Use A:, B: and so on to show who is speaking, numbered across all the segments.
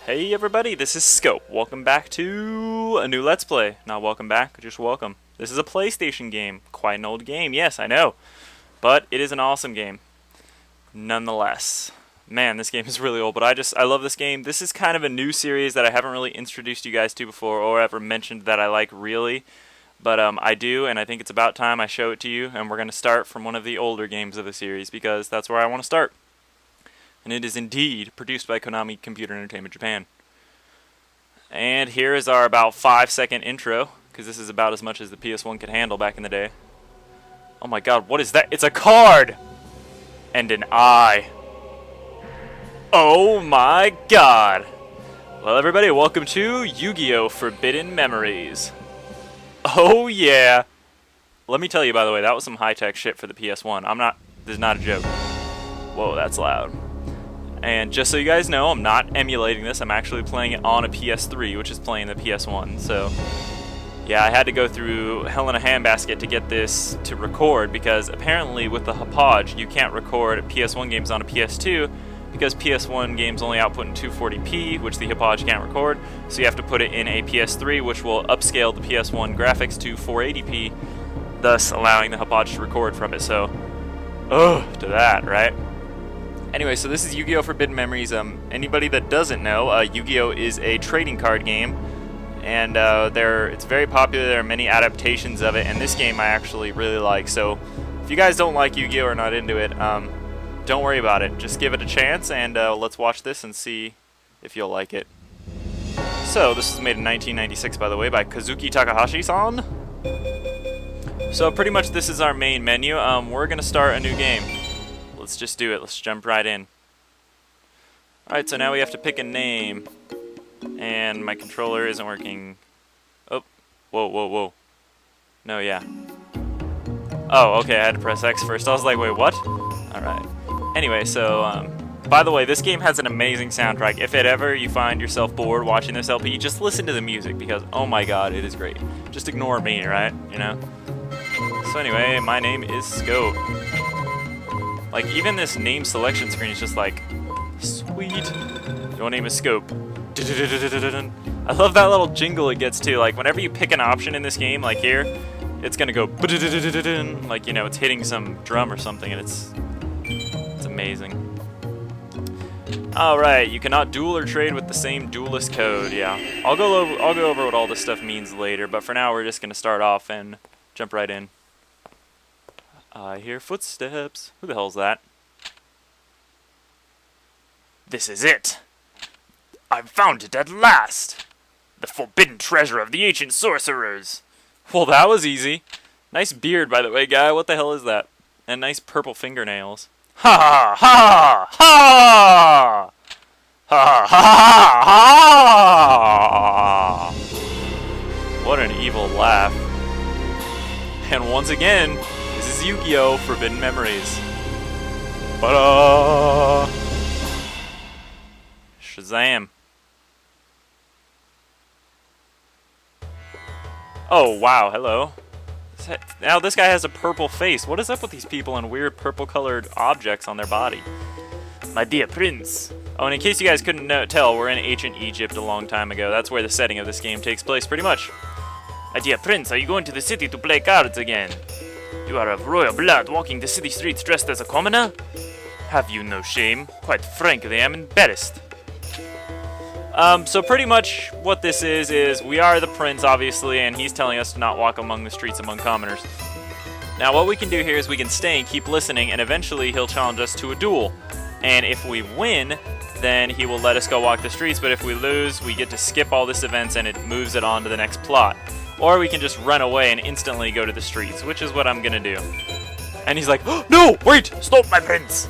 A: Hey everybody, this is Scope. Welcome back to a new Let's Play. Not welcome back, just welcome. This is a PlayStation game. Quite an old game, yes, I know. But it is an awesome game. Nonetheless. Man, this game is really old, but I love this game. This is kind of a new series that I haven't really introduced you guys to before or ever mentioned that I like really. But I do, and I think it's about time I show it to you. And we're going to start from one of the older games of the series because that's where I want to start. And it is indeed produced by Konami Computer Entertainment Japan. And here is our about 5-second intro, because this is about as much as the PS1 could handle back in the day. Oh my god, what is that? It's a card! And an eye. Oh my god! Well everybody, welcome to Yu-Gi-Oh! Forbidden Memories. Oh yeah! Let me tell you, by the way, that was some high-tech shit for the PS1. This is not a joke. Whoa, that's loud. And just so you guys know, I'm not emulating this. I'm actually playing it on a PS3, which is playing the PS1. So, yeah, I had to go through hell in a handbasket to get this to record, because apparently with the Hauppauge, you can't record PS1 games on a PS2, because PS1 games only output in 240p, which the Hauppauge can't record. So you have to put it in a PS3, which will upscale the PS1 graphics to 480p, thus allowing the Hauppauge to record from it. So, to that, right? Anyway, so this is Yu-Gi-Oh! Forbidden Memories. Anybody that doesn't know, Yu-Gi-Oh! Is a trading card game, and it's very popular. There are many adaptations of it, and this game I actually really like. So if you guys don't like Yu-Gi-Oh! Or not into it, don't worry about it. Just give it a chance, and let's watch this and see if you'll like it. So this was made in 1996, by the way, by Kazuki Takahashi-san. So pretty much this is our main menu. We're going to start a new game. Let's just do it. Let's jump right in. Alright, so now we have to pick a name. And my controller isn't working. Oh. Whoa. No, yeah. Oh, okay, I had to press X first. I was like, wait, what? Alright. Anyway, so, by the way, this game has an amazing soundtrack. If ever you find yourself bored watching this LP, just listen to the music, because, oh my god, it is great. Just ignore me, right? You know? So anyway, my name is Scope. Like, even this name selection screen is just like, sweet. Your name is Scope. I love that little jingle it gets too. Like, whenever you pick an option in this game, like here, it's gonna go like, you know, it's hitting some drum or something, and it's amazing. Alright, you cannot duel or trade with the same duelist code. Yeah, I'll go over what all this stuff means later, but for now we're just gonna start off and jump right in. I hear footsteps. Who the hell's that? This is it! I've found it at last! The forbidden treasure of the ancient sorcerers! Well, that was easy. Nice beard, by the way, guy. What the hell is that? And nice purple fingernails. Ha ha ha ha! Ha ha ha ha! What an evil laugh. And once again, this is Yu-Gi-Oh! Forbidden Memories. Ta-da! Shazam. Oh, wow, hello. Now this guy has a purple face. What is up with these people and weird purple-colored objects on their body? My dear prince. Oh, and in case you guys couldn't tell, we're in ancient Egypt a long time ago. That's where the setting of this game takes place, pretty much. My dear prince, are you going to the city to play cards again? You are of royal blood, walking the city streets dressed as a commoner? Have you no shame? Quite frankly, I'm embarrassed. So pretty much what this is we are the prince, obviously, and he's telling us to not walk among the streets among commoners. Now, what we can do here is we can stay and keep listening, and eventually he'll challenge us to a duel. And if we win, then he will let us go walk the streets, but if we lose, we get to skip all this events and it moves it on to the next plot. Or we can just run away and instantly go to the streets, which is what I'm gonna do. And he's like, oh, no, wait, stop, my prince.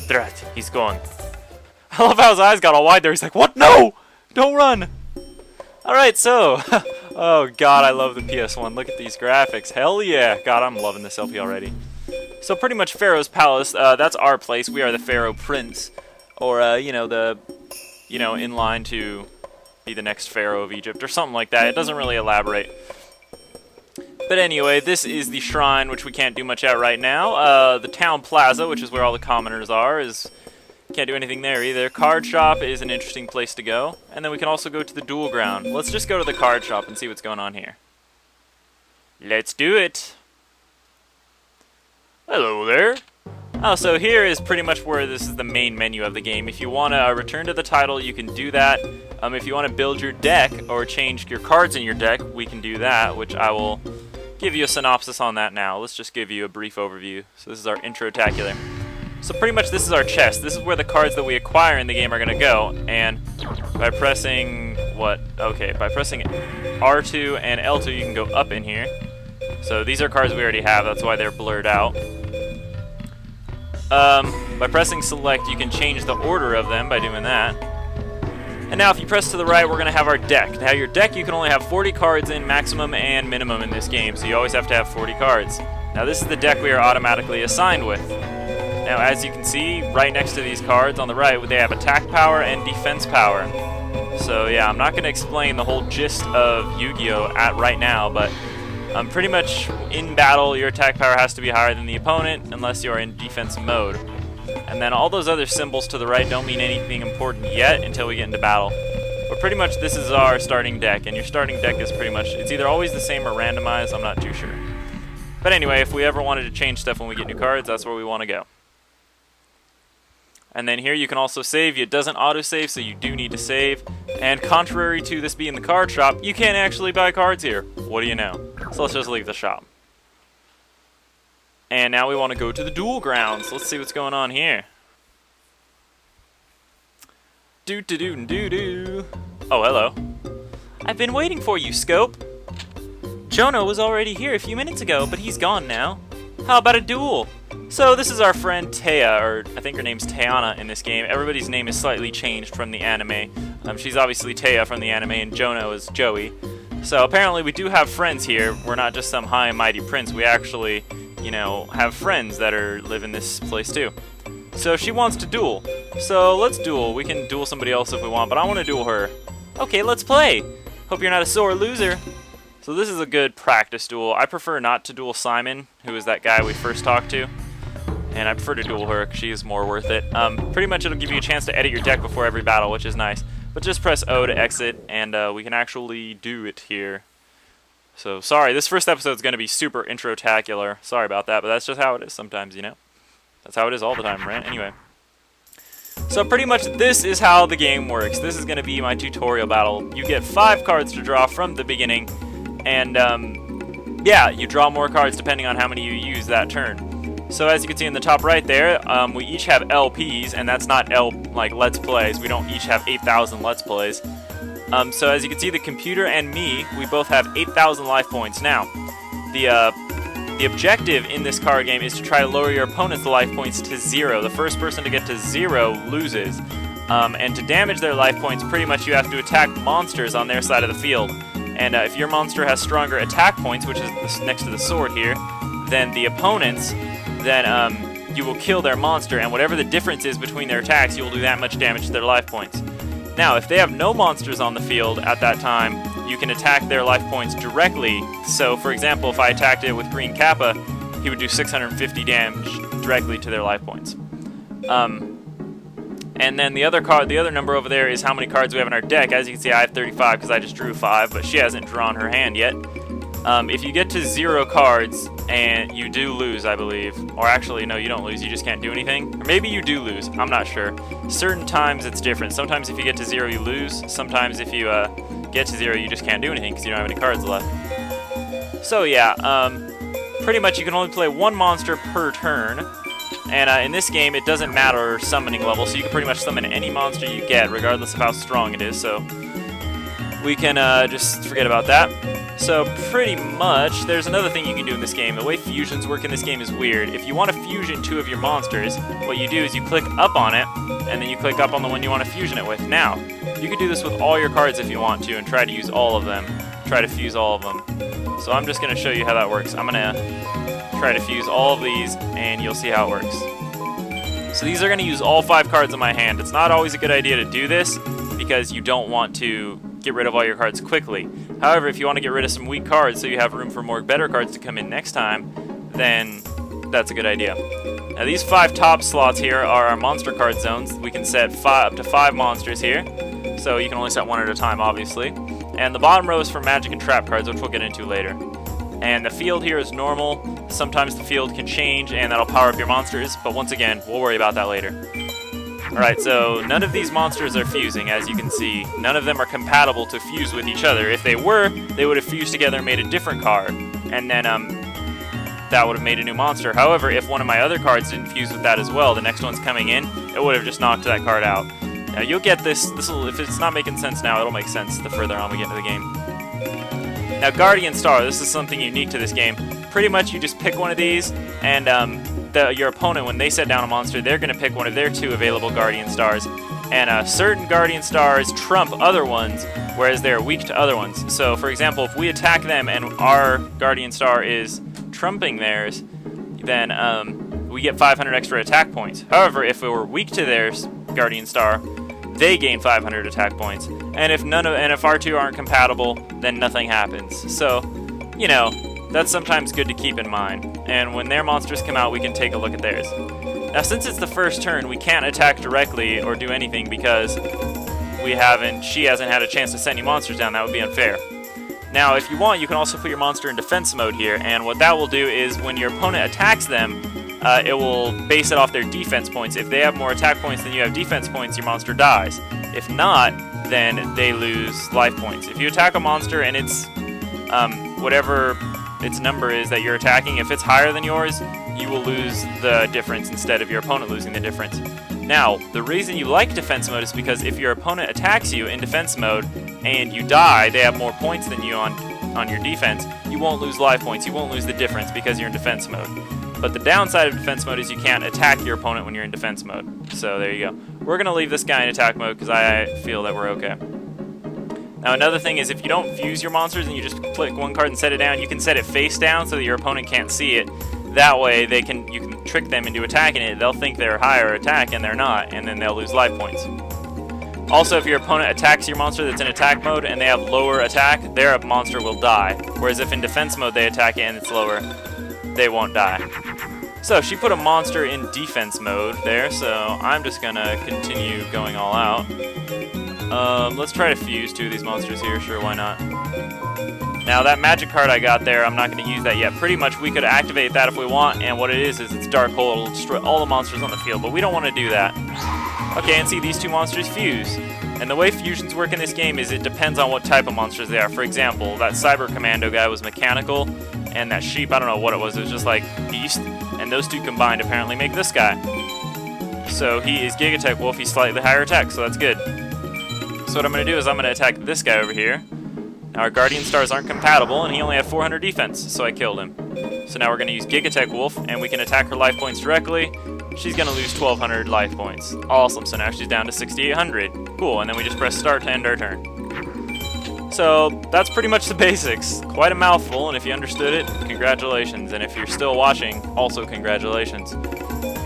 A: Drat, he's gone. I love how his eyes got all wide there. He's like, what? No, don't run. Alright, so, oh god, I love the PS1. Look at these graphics. Hell yeah. God, I'm loving this LP already. So pretty much Pharaoh's Palace, that's our place. We are the Pharaoh Prince. Or, in line to be the next pharaoh of Egypt or something like that. It doesn't really elaborate. But anyway, this is the shrine, which we can't do much at right now. The town plaza, which is where all the commoners are, is Can't do anything there either. Card shop is an interesting place to go. And then we can also go to the duel ground. Let's just go to the card shop and see what's going on here. Let's do it. Hello there. Oh, so here is pretty much where this is the main menu of the game. If you want to return to the title, you can do that. If you want to build your deck or change your cards in your deck, we can do that, which I will give you a synopsis on that now. Let's just give you a brief overview. So this is our introtacular. So pretty much this is our chest. This is where the cards that we acquire in the game are going to go. And by pressing by pressing R2 and L2, you can go up in here. So these are cards we already have. That's why they're blurred out. By pressing select, you can change the order of them by doing that. And now if you press to the right, we're going to have our deck. Now your deck, you can only have 40 cards in maximum and minimum in this game, so you always have to have 40 cards. Now this is the deck we are automatically assigned with. Now as you can see, right next to these cards on the right, they have attack power and defense power. So yeah, I'm not going to explain the whole gist of Yu-Gi-Oh! Right now, but pretty much in battle, your attack power has to be higher than the opponent unless you're in defensive mode. And then all those other symbols to the right don't mean anything important yet until we get into battle. But pretty much this is our starting deck, and your starting deck is pretty much, it's either always the same or randomized, I'm not too sure. But anyway, if we ever wanted to change stuff when we get new cards, that's where we want to go. And then here you can also save. It doesn't autosave, so you do need to save. And contrary to this being the card shop, you can't actually buy cards here. What do you know? So let's just leave the shop. And now we want to go to the duel grounds. Let's see what's going on here. Do-do-do-do-do. Oh, hello. I've been waiting for you, Scope. Jonah was already here a few minutes ago, but he's gone now. How about a duel? So this is our friend Taya, or I think her name's Tayana in this game. Everybody's name is slightly changed from the anime. She's obviously Taya from the anime, and Jonah is Joey. So apparently we do have friends here. We're not just some high and mighty prince. We actually, you know, have friends that live in this place too. So she wants to duel. So let's duel. We can duel somebody else if we want, but I want to duel her. Okay, let's play. Hope you're not a sore loser. So this is a good practice duel. I prefer not to duel Simon, who is that guy we first talked to. And I prefer to duel her because she is more worth it. Pretty much it'll give you a chance to edit your deck before every battle, which is nice. But just press O to exit, and we can actually do it here. So, sorry, this first episode is going to be super introtacular. Sorry about that, but that's just how it is sometimes, you know? That's how it is all the time, right? Anyway. So pretty much this is how the game works. This is going to be my tutorial battle. You get 5 cards to draw from the beginning, and yeah, you draw more cards depending on how many you use that turn. So as you can see in the top right there, we each have LPs, and that's not like Let's Plays. We don't each have 8,000 Let's Plays. So as you can see, the computer and me, we both have 8,000 life points. Now, the objective in this card game is to try to lower your opponent's life points to 0. The first person to get to 0 loses. And to damage their life points, pretty much you have to attack monsters on their side of the field. And if your monster has stronger attack points, which is next to the sword here, than the opponent's, then you will kill their monster, and whatever the difference is between their attacks, you will do that much damage to their life points. Now, if they have no monsters on the field at that time, you can attack their life points directly. So, for example, if I attacked it with Green Kappa, he would do 650 damage directly to their life points. And then the other number over there is how many cards we have in our deck. As you can see, I have 35 because I just drew 5, but she hasn't drawn her hand yet. If you get to 0 cards, and you do lose, I believe. Or actually, no, you don't lose, you just can't do anything. Or maybe you do lose, I'm not sure. Certain times it's different. Sometimes if you get to 0, you lose. Sometimes if you get to 0, you just can't do anything because you don't have any cards left. So yeah, pretty much you can only play 1 monster per turn. And in this game, it doesn't matter summoning level, so you can pretty much summon any monster you get, regardless of how strong it is. So we can just forget about that. So pretty much, there's another thing you can do in this game. The way fusions work in this game is weird. If you want to fusion 2 of your monsters, what you do is you click up on it, and then you click up on the one you want to fusion it with. Now, you can do this with all your cards if you want to, and try to use all of them. Try to fuse all of them. So I'm just going to show you how that works. I'm going to try to fuse all of these, and you'll see how it works. So these are going to use all 5 cards in my hand. It's not always a good idea to do this, because you don't want to get rid of all your cards quickly. However, if you want to get rid of some weak cards so you have room for more better cards to come in next time, then that's a good idea. Now these 5 top slots here are our monster card zones. We can set up to 5 monsters here, so you can only set 1 at a time, obviously. And the bottom row is for magic and trap cards, which we'll get into later. And the field here is normal. Sometimes the field can change, and that'll power up your monsters, but once again, we'll worry about that later. Alright, so none of these monsters are fusing, as you can see. None of them are compatible to fuse with each other. If they were, they would have fused together and made a different card, and then that would have made a new monster. However, if one of my other cards didn't fuse with that as well, the next one's coming in, it would have just knocked that card out. Now you'll get this, if it's not making sense now, it'll make sense the further on we get into the game. Now Guardian Star, this is something unique to this game. Pretty much you just pick one of these, and your opponent, when they set down a monster, they're going to pick one of their 2 available Guardian Stars. And certain Guardian Stars trump other ones, whereas they're weak to other ones. So, for example, if we attack them and our Guardian Star is trumping theirs, then we get 500 extra attack points. However, if we were weak to their Guardian Star, they gain 500 attack points. And if our 2 aren't compatible, then nothing happens. So, you know, that's sometimes good to keep in mind. And when their monsters come out, we can take a look at theirs. Now, since it's the first turn, we can't attack directly or do anything because she hasn't had a chance to send any monsters down. That would be unfair. Now, if you want, you can also put your monster in defense mode here, and what that will do is when your opponent attacks them, it will base it off their defense points. If they have more attack points than you have defense points, your monster dies. If not, then they lose life points. If you attack a monster and it's whatever its number is that you're attacking, if it's higher than yours, you will lose the difference instead of your opponent losing the difference. Now, the reason you like defense mode is because if your opponent attacks you in defense mode and you die, they have more points than you on your defense, you won't lose life points, you won't lose the difference because you're in defense mode. But the downside of defense mode is you can't attack your opponent when you're in defense mode. So there you go. We're going to leave this guy in attack mode because I feel that we're okay. Now another thing is if you don't fuse your monsters and you just click one card and set it down, you can set it face down so that your opponent can't see it. That way you can trick them into attacking it. They'll think they're higher attack and they're not, and then they'll lose life points. Also, if your opponent attacks your monster that's in attack mode and they have lower attack, their monster will die. Whereas if in defense mode they attack it and it's lower, they won't die. So she put a monster in defense mode there, so I'm just gonna continue going all out. Let's try to fuse 2 of these monsters here, sure, why not? Now that magic card I got there, I'm not going to use that yet. Pretty much we could activate that if we want, and what it is it's Dark Hole. It'll destroy all the monsters on the field, but we don't want to do that. Okay, and see, these 2 monsters fuse. And the way fusions work in this game is it depends on what type of monsters they are. For example, that Cyber Commando guy was mechanical, and that sheep, I don't know what it was just like beast, and those 2 combined apparently make this guy. So he is Gigatech Wolf, he's slightly higher attack, so that's good. So what I'm going to do is I'm going to attack this guy over here. Now our Guardian Stars aren't compatible, and he only had 400 defense, so I killed him. So now we're going to use Gigatech Wolf, and we can attack her life points directly. She's going to lose 1,200 life points. Awesome, so now she's down to 6,800. Cool, and then we just press start to end our turn. So that's pretty much the basics. Quite a mouthful, and if you understood it, congratulations. And if you're still watching, also congratulations.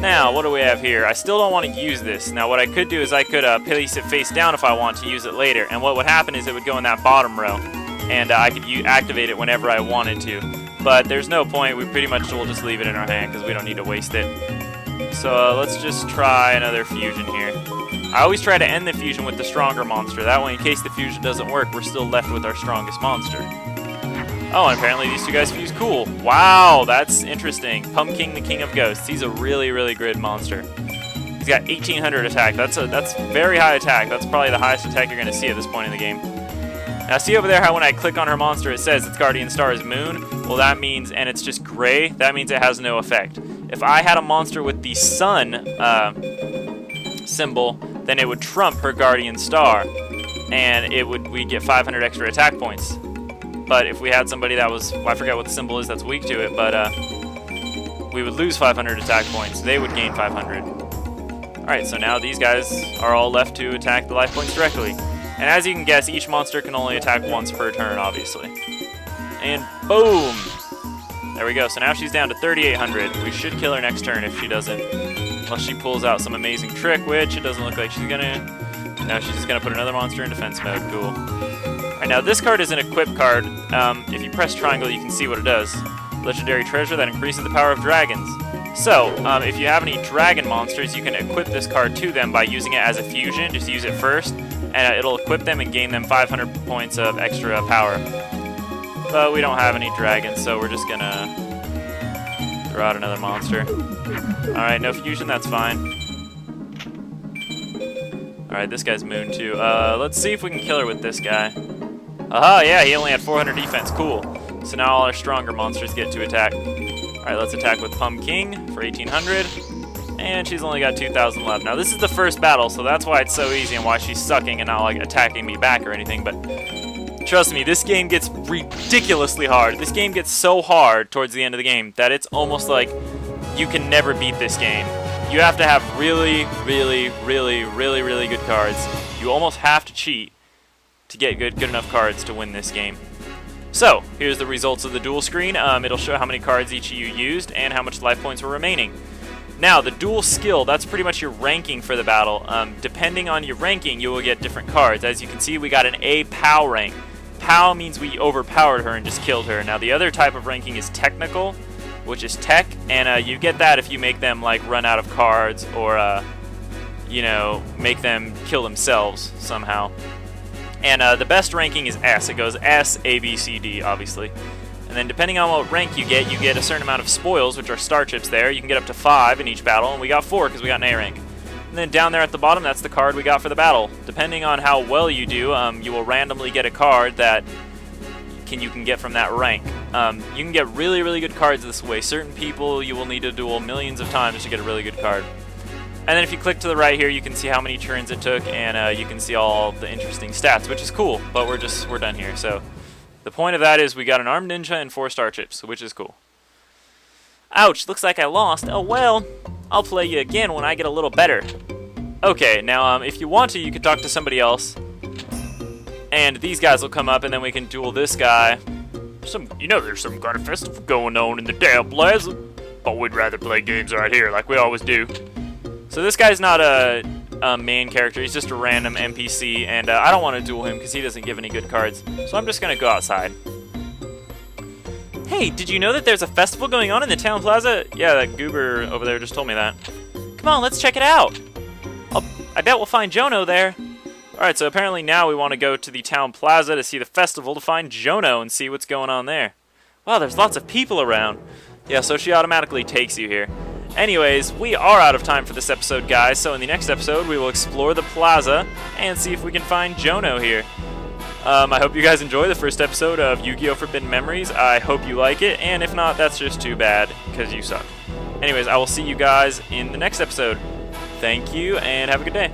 A: Now, what do we have here? I still don't want to use this. Now, what I could do is I could place it face down if I want to use it later. And what would happen is it would go in that bottom row. And I could activate it whenever I wanted to. But there's no point. We pretty much will just leave it in our hand because we don't need to waste it. So let's just try another fusion here. I always try to end the fusion with the stronger monster. That way, in case the fusion doesn't work, we're still left with our strongest monster. Oh, and apparently these 2 guys fuse. Cool. Wow, that's interesting. Pumpkin, the King of Ghosts. He's a really, really good monster. He's got 1,800 attack. That's very high attack. That's probably the highest attack you're going to see at this point in the game. Now, see over there how when I click on her monster, it says its Guardian Star is Moon? Well, that means, and it's just gray, that means it has no effect. If I had a monster with the Sun symbol, then it would trump her Guardian Star, and we'd get 500 extra attack points. But if we had somebody that was, well, I forget what the symbol is that's weak to it, but we would lose 500 attack points. They would gain 500. Alright, so now these guys are all left to attack the life points directly. And as you can guess, each monster can only attack once per turn, obviously. And boom! There we go. So now she's down to 3,800. We should kill her next turn if she doesn't. Unless she pulls out some amazing trick, which it doesn't look like she's gonna. No, she's just gonna put another monster in defense mode. Cool. Alright, now this card is an equip card. If you press triangle, you can see what it does. Legendary treasure that increases the power of dragons. So, if you have any dragon monsters, you can equip this card to them by using it as a fusion. Just use it first, and it'll equip them and gain them 500 points of extra power. But we don't have any dragons, so we're just gonna throw out another monster. Alright, no fusion, that's fine. Alright, this guy's Moon too. Let's see if we can kill her with this guy. Aha, yeah, he only had 400 defense, cool. So now all our stronger monsters get to attack. Alright, let's attack with Pumpkin for 1800. And she's only got 2,000 left. Now this is the first battle, so that's why it's so easy and why she's sucking and not like attacking me back or anything, but trust me, this game gets ridiculously hard. This game gets so hard towards the end of the game that it's almost like you can never beat this game. You have to have really, really, really, really, really good cards. You almost have to cheat to get good enough cards to win this game. So, here's the results of the duel screen. It'll show how many cards each of you used and how much life points were remaining. Now, the duel skill, that's pretty much your ranking for the battle. Depending on your ranking, you will get different cards. As you can see, we got an A POW rank. POW means we overpowered her and just killed her. Now, the other type of ranking is technical, which is tech, and you get that if you make them like run out of cards or, you know, make them kill themselves somehow. And the best ranking is S. It goes S, A, B, C, D, obviously. And then depending on what rank you get a certain amount of spoils, which are star chips there. You can get up to 5 in each battle, and we got 4 because we got an A rank. And then down there at the bottom, that's the card we got for the battle. Depending on how well you do, you will randomly get a card that you can get from that rank. You can get really, really good cards this way. Certain people you will need to duel millions of times to get a really good card. And then if you click to the right here, you can see how many turns it took, and you can see all the interesting stats, which is cool, but we're done here. So the point of that is we got an armed ninja and 4 star chips, which is cool. Ouch, looks like I lost. Oh well, I'll play you again when I get a little better. Okay, now if you want to, you can talk to somebody else, and these guys will come up, and then we can duel this guy. There's some kind of festival going on in the damn plaza, but we'd rather play games right here like we always do. So this guy's not a main character, he's just a random NPC, and I don't want to duel him because he doesn't give any good cards, so I'm just going to go outside. Hey, did you know that there's a festival going on in the town plaza? Yeah, that goober over there just told me that. Come on, let's check it out. I bet we'll find Jono there. Alright, so apparently now we want to go to the town plaza to see the festival to find Jono and see what's going on there. Wow, there's lots of people around. Yeah, so she automatically takes you here. Anyways, we are out of time for this episode, guys, so in the next episode we will explore the plaza and see if we can find Jono here. I hope you guys enjoy the first episode of Yu-Gi-Oh! Forbidden Memories. I hope you like it, and if not, that's just too bad, because you suck. Anyways, I will see you guys in the next episode. Thank you, and have a good day.